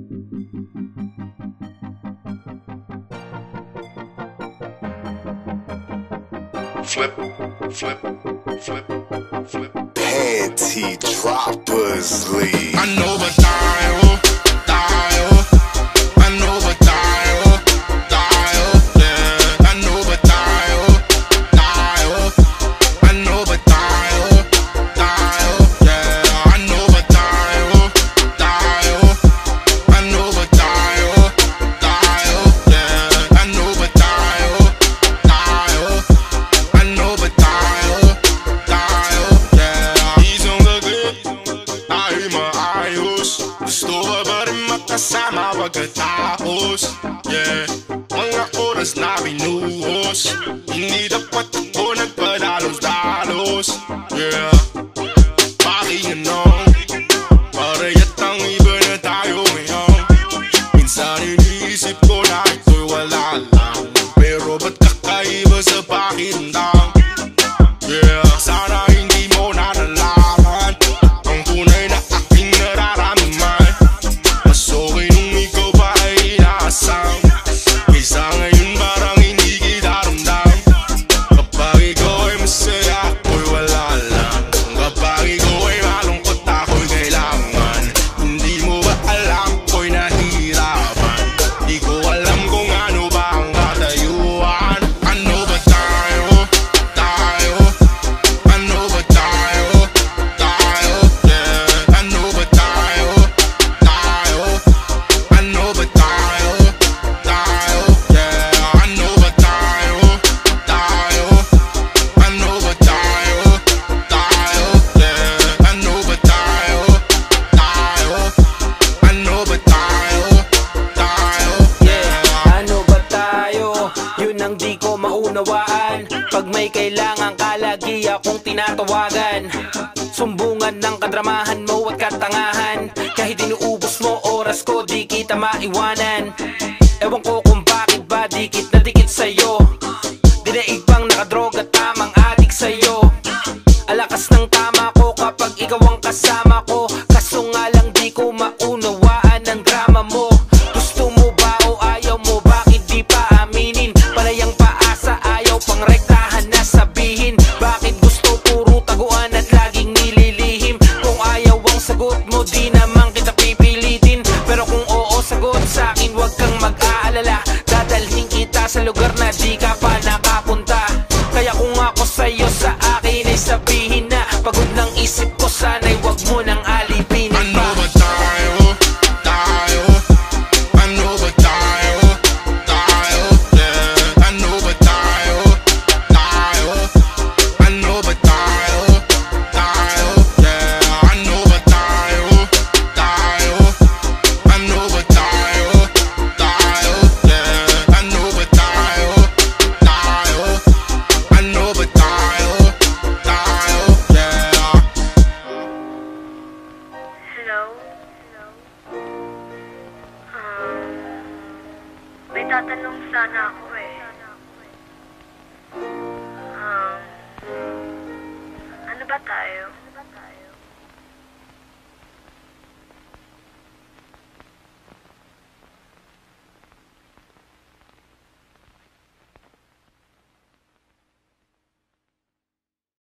Flip, flip, flip, flip. Panty Droppers League. I know ba tayo, tayo. I know ba tayo, tayo. Yeah, I know ba tayo, tayo. I know ba tayo, tayo. Yeah, I know ba tayo, tayo. I know ba tayo, tayo. Yeah, I know ba tayo, tayo. I know ba tayo, tayo. Yeah, isang lagit ay maayos. Gusto ka ba rin makasama pagkatapos? Yeah, mga oras na binuhos. Hindi dapat ako nagpadalos-dalos. Yeah, pakianong para yatang iba na tayo ngayon. Minsan iniisip ko na ito'y wala lang, pero ba't kakaiba sa pakindang? Yeah, sana hindi mo na nalaman ang tunay na aking nararamdaman. Mas okay nung ikaw pa ay inaasam, kaysa ngayon parang hindi kita ramdam. Kapag ikaw ay masaya, ako'y wala lang. Kapag ikaw ay malungkot, ako'y kailangan. Hindi mo ba alam, ako'y nahihirapan. Di ko alam kung ano ba ang katayuan. Ano ba tayo, tayo? Ano ba tayo, tayo? Yeah, ano ba tayo, tayo? Ano ba tayo, tayo? Yeah, ano ba tayo, tayo? Ano ba tayo, tayo? Yeah, ano ba tayo, tayo? Ano ba tayo, tayo? Yeah, ano ba tayo? Yun ang di ko maunawaan. Pag may kailangan ka, lagi akong tinatawagan. Sumbungan ng kadramahan mo at katangahan. Kahit inuubos mo oras ko, di kita maiwanan. Ewan ko kung bakit ba dikit na dikit sa'yo. Dinaig pang nakadroga, tamang adik sa'yo. Alakas ng tama ko kapag ikaw ang kasama ko. Kaso nga lang di ko maunawaan ang drama mo. Gusto mo ba o ayaw mo? Bakit di pa aminin? Palayang paasa, ayaw pang rektahan na sabihin. Bakit gusto puro taguan at laging nililihim? Kung ayaw ang sagot mo, di naman kita pipilitin. Pero kung oo sagot sa akin, wag kang mag-aalala. Dadalhin kita sa lugar na di ka pa nakapunta. Kaya kung ako sa'yo, sa akin ay sabihin na pagod ng isip ko, sana'y wag mo nang alipinin Ano pa. ba tayo, tayo? Ano ba tayo, tayo? Yeah, ano ba tayo, tayo? Ano ba tayo, tayo? Yeah, ano ba tayo, tayo? Ano ba tayo, tayo? Yeah, ano ba tayo, tayo? Ano ba tayo, tayo? Yeah. Hello? May tatanong sana ako eh. Ano ba tayo?